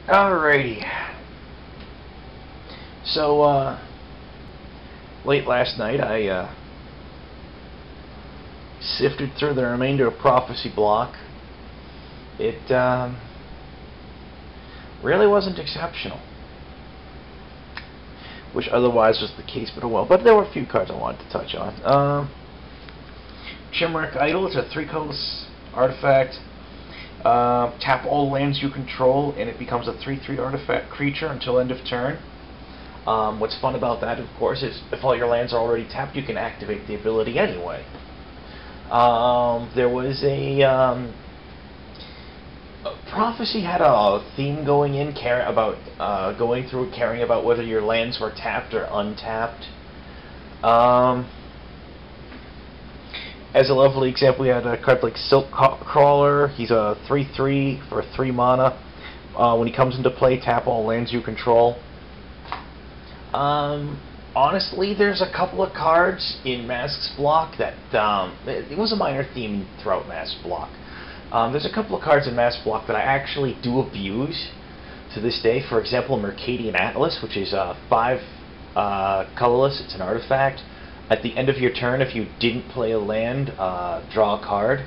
Alrighty. So, late last night I sifted through the remainder of Prophecy Block. It really wasn't exceptional, which otherwise was the case, but oh well. But there were a few cards I wanted to touch on. Chimeric Idol is a 3-colorless artifact. Tap all lands you control, and it becomes a 3/3 artifact creature until end of turn. What's fun about that, of course, is if all your lands are already tapped, you can activate the ability anyway. There was Prophecy had a theme going in, going through caring about whether your lands were tapped or untapped. As a lovely example, we had a card like Silk Crawler. He's a 3/3 for 3 mana. When he comes into play, tap all lands you control. Honestly, there's a couple of cards in Masks Block that it was a minor theme throughout Masks Block. There's a couple of cards in Masks Block that I actually do abuse to this day. For example, Mercadian Atlas, which is 5 colorless. It's an artifact. At the end of your turn, if you didn't play a land, draw a card.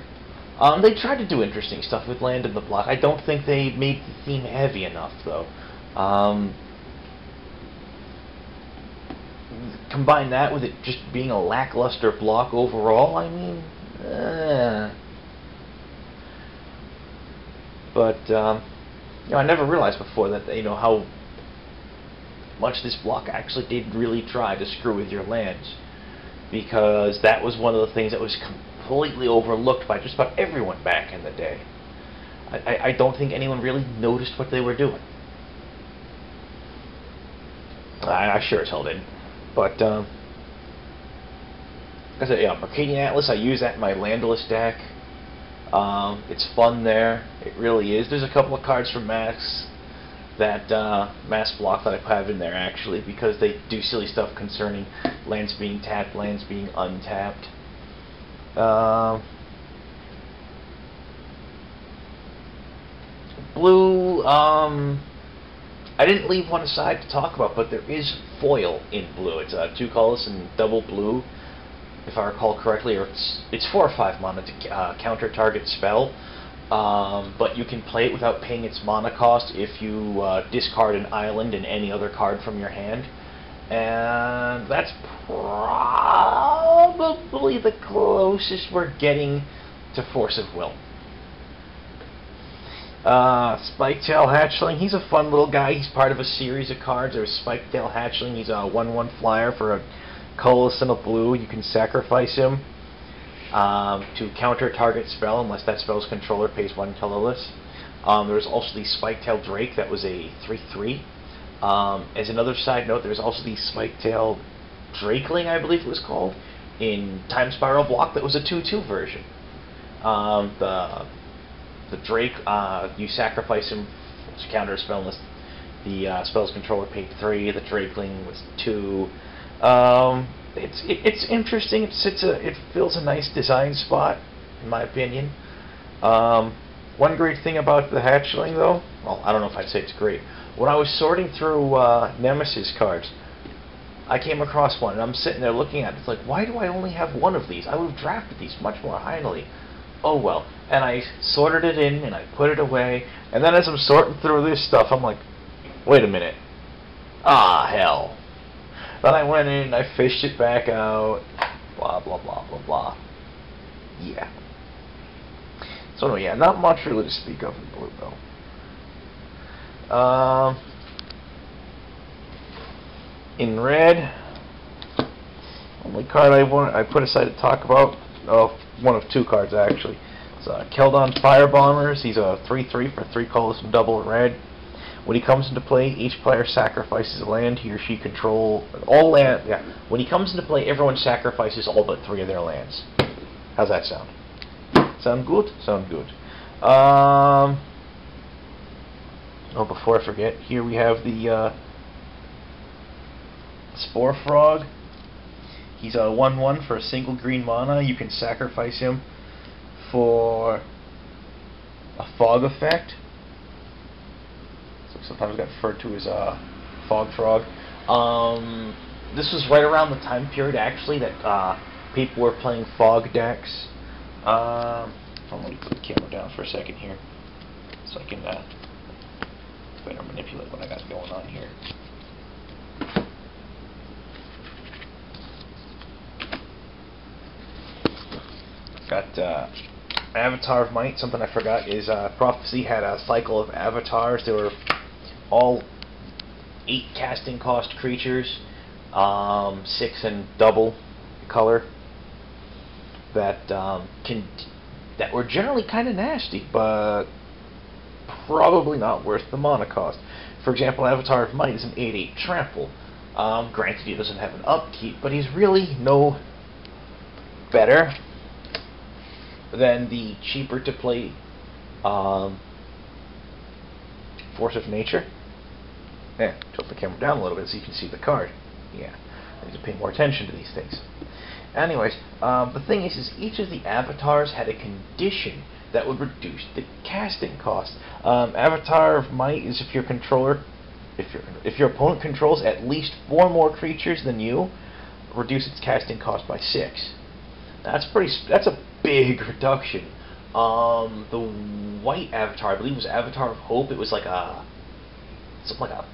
They tried to do interesting stuff with land in the block. I don't think they made the theme heavy enough, though. Combine that with it just being a lackluster block overall, I mean... But, you know, I never realized before that, you know, how much this block actually did really try to screw with your lands. Because that was one of the things that was completely overlooked by just about everyone back in the day. I don't think anyone really noticed what they were doing. I sure as hell didn't. But, like I said, yeah, Mercadian Atlas, I use that in my landless deck. It's fun there. It really is. There's a couple of cards from Masks Block that I have in there, actually, because they do silly stuff concerning lands being tapped, lands being untapped. Blue, I didn't leave one aside to talk about, but there is foil in blue. It's 2 colorless and double blue, if I recall correctly, or it's 4 or 5 mana to counter target spell. But you can play it without paying its mana cost if you discard an island and any other card from your hand. And that's probably the closest we're getting to Force of Will. Spiketail Hatchling, he's a fun little guy. He's part of a series of cards. There's Spiketail Hatchling. He's a 1/1 flyer for a colorless and a blue. You can sacrifice him to counter target spell unless that spell's controller pays 1 colorless. There's also the Spiketail Drake that was a 3/3. As another side note, there's also the Spiketail Drakeling, I believe it was called, in Time Spiral Block that was a 2/2 version. The Drake, you sacrifice him to counter a spell unless the spell's controller paid 3. The Drakeling was 2. It's interesting. It fills a nice design spot, in my opinion. One great thing about the Hatchling, though, well, I don't know if I'd say it's great. When I was sorting through Nemesis cards, I came across one, and I'm sitting there looking at it. It's like, why do I only have one of these? I would have drafted these much more highly. Oh well. And I sorted it in, and I put it away, and then as I'm sorting through this stuff, I'm like, wait a minute. Ah, hell. Then I went in, I fished it back out, blah, blah, blah, blah, blah. Yeah. So, no, yeah, not much really to speak of in blue, though. In red, only card I put aside to talk about, one of 2 cards, actually. It's Keldon Firebombers. He's a 3/3 for 3 colorless and double red. When he comes into play, each player sacrifices a land he or she control. When he comes into play, everyone sacrifices all but 3 of their lands. How's that sound? Sound good? Sound good. Oh, before I forget, here we have the Spore Frog. He's a 1/1 for a single green mana. You can sacrifice him for a fog effect. sometimes got referred to as Fog Frog. This was right around the time period, actually, that people were playing fog decks. I'm going to put the camera down for a second here, so I can better manipulate what I got going on here. Got Avatar of Might. Something I forgot is Prophecy had a cycle of avatars. They were all 8 casting cost creatures, 6 in double color, that that were generally kind of nasty, but probably not worth the mana cost. For example, Avatar of Might is an 8/8 trample. Granted, he doesn't have an upkeep, but he's really no better than the cheaper to play Force of Nature. Yeah, tilt the camera down a little bit so you can see the card. Yeah, I need to pay more attention to these things. Anyways, the thing is each of the avatars had a condition that would reduce the casting cost. Avatar of Might is if your controller, if your opponent controls at least 4 more creatures than you, reduce its casting cost by 6. That's a big reduction. The white avatar, I believe, was Avatar of Hope. It was like a something like a.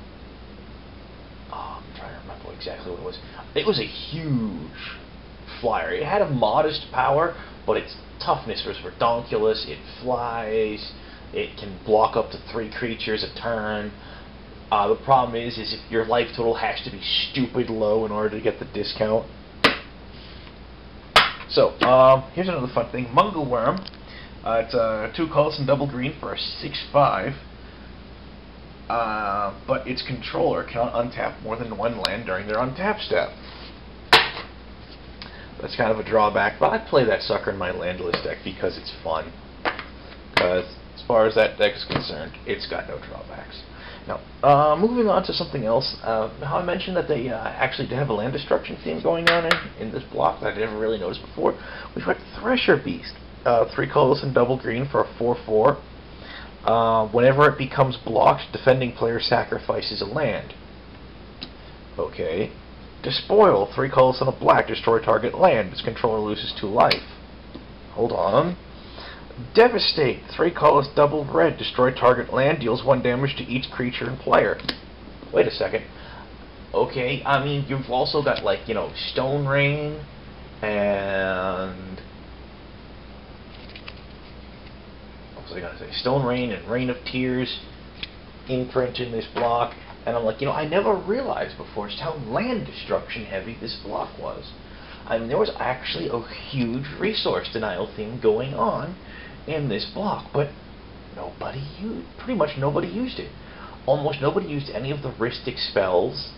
Oh, I'm trying to remember exactly what it was. It was a huge flyer. It had a modest power, but its toughness was redonkulous. It flies. It can block up to 3 creatures a turn. The problem is if your life total has to be stupid low in order to get the discount. So, here's another fun thing. Mungo Worm. It's 2 colors and double green for a 6/5. But its controller cannot untap more than 1 land during their untap step. That's kind of a drawback, but I play that sucker in my landless deck because it's fun. Because as far as that deck is concerned, it's got no drawbacks. Now, moving on to something else. How I mentioned that they actually did have a land destruction theme going on in this block that I never really noticed before. We've got Thresher Beast. 3 colors and double green for a 4/4. Whenever it becomes blocked, defending player sacrifices a land. Okay. Despoil. 3 colors and a black. Destroy target land. Its controller loses 2 life. Hold on. Devastate. 3 colors, double red. Destroy target land. Deals 1 damage to each creature and player. Wait a second. Okay, I mean, you've also got, like, you know, Stone Rain and... what was I going to say? Stone Rain and Rain of Tears imprint in this block. And I'm like, you know, I never realized before just how land destruction heavy this block was. I mean, there was actually a huge resource denial theme going on in this block, but pretty much nobody used it. Almost nobody used any of the Rhystic spells.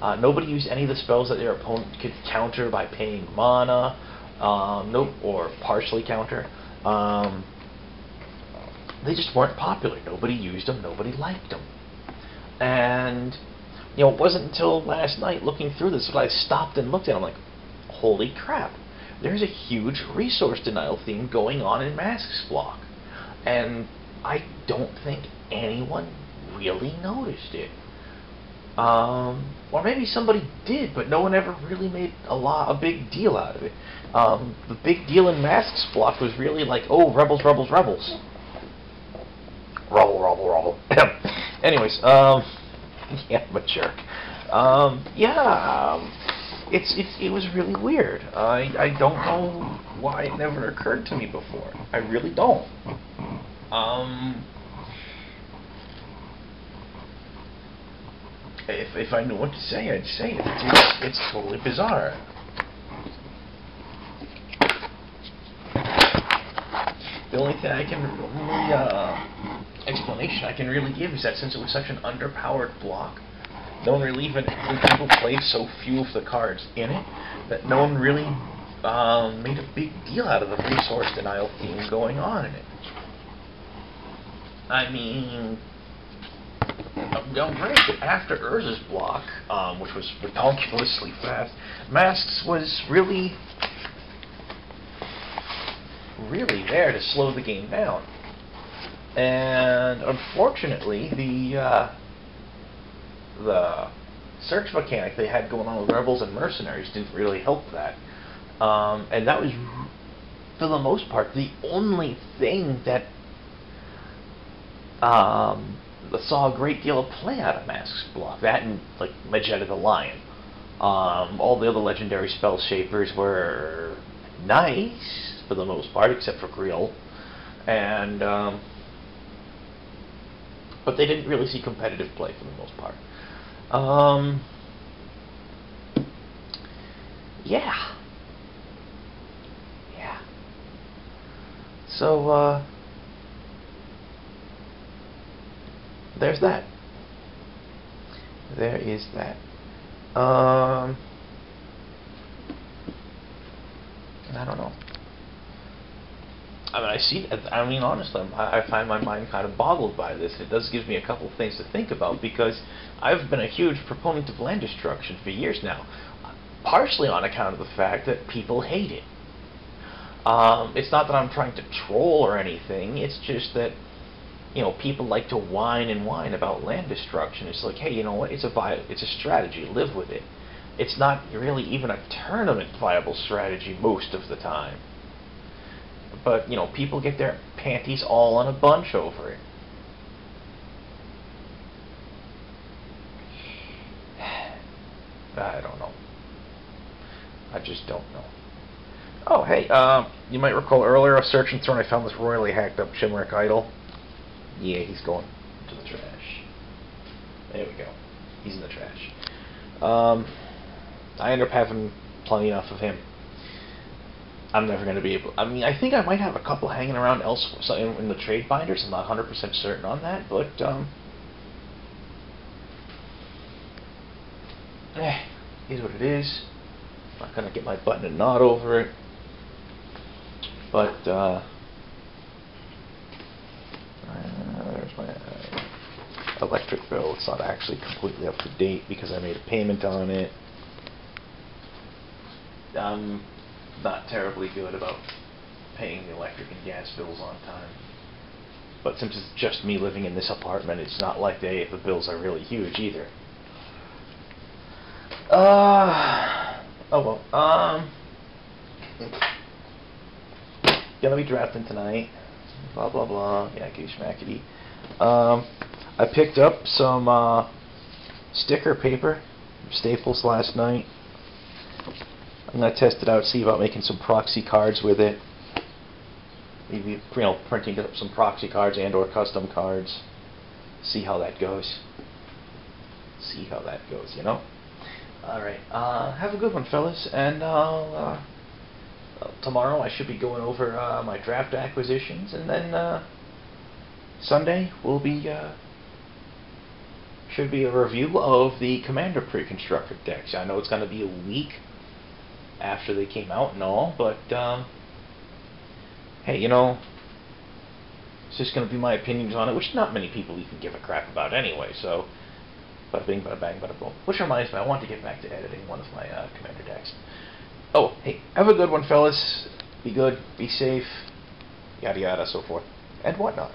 Nobody used any of the spells that their opponent could counter by paying mana, or partially counter. They just weren't popular. Nobody used them. Nobody liked them. And, you know, it wasn't until last night looking through this that I stopped and looked at it. I'm like, holy crap, there's a huge resource denial theme going on in Masks block. And I don't think anyone really noticed it. Or maybe somebody did, but no one ever really made a big deal out of it. The big deal in Masks block was really like, oh, rebels, rebels, rebels. Rubble, rubble, rubble. Anyways, yeah, I'm a jerk. It was really weird. I don't know why it never occurred to me before. I really don't. If I knew what to say, I'd say it. It's totally bizarre. The only thing explanation I can really give is that since it was such an underpowered block, no one really people played so few of the cards in it that no one really made a big deal out of the resource denial theme going on in it. I mean, granted, after Urza's block, which was ridiculously fast, Masks was really there to slow the game down. And unfortunately, the search mechanic they had going on with Rebels and Mercenaries didn't really help that. And that was, for the most part, the only thing that saw a great deal of play out of Mask's block. That and, like, Magetta the Lion. All the other legendary spell shapers were nice, for the most part, except for Creel. And, but they didn't really see competitive play for the most part. Yeah. Yeah. So, there's that. There is that. I don't know. I mean, honestly, I find my mind kind of boggled by this. It does give me a couple of things to think about, because I've been a huge proponent of land destruction for years now, partially on account of the fact that people hate it. It's not that I'm trying to troll or anything, it's just that, you know, people like to whine and whine about land destruction. It's like, hey, you know what, it's a strategy, live with it. It's not really even a tournament viable strategy most of the time. But, you know, people get their panties all on a bunch over it. I don't know. I just don't know. Oh, hey, you might recall earlier, I was searching through and I found this royally hacked up Chimeric idol. Yeah, he's going to the trash. There we go. He's in the trash. I end up having plenty enough of him. I'm never going to be able... I mean, I think I might have a couple hanging around elsewhere in the trade binders. I'm not 100% certain on that, but... is what it is. I'm not going to get my button and knot over it. But, there's my electric bill. It's not actually completely up to date because I made a payment on it. I'm not terribly good about paying the electric and gas bills on time. But since it's just me living in this apartment, it's not like the bills are really huge either. Oh well. Gonna be drafting tonight. Blah blah blah. Yeah, goose mackety. I picked up some sticker paper from Staples last night. I'm gonna test it out, see about making some proxy cards with it. Maybe, you know, printing up some proxy cards and/or custom cards. See how that goes. See how that goes, you know. All right. Have a good one, fellas, and tomorrow I should be going over my draft acquisitions, and then Sunday will be should be a review of the Commander pre-constructed decks. I know it's going to be a week after they came out and all, but hey, you know, it's just going to be my opinions on it, which not many people even give a crap about anyway. So, bada bing, bada bang, bada boom. Which reminds me, I want to get back to editing one of my Commander decks. Oh, hey, have a good one, fellas. Be good, be safe, yada yada, so forth, and whatnot.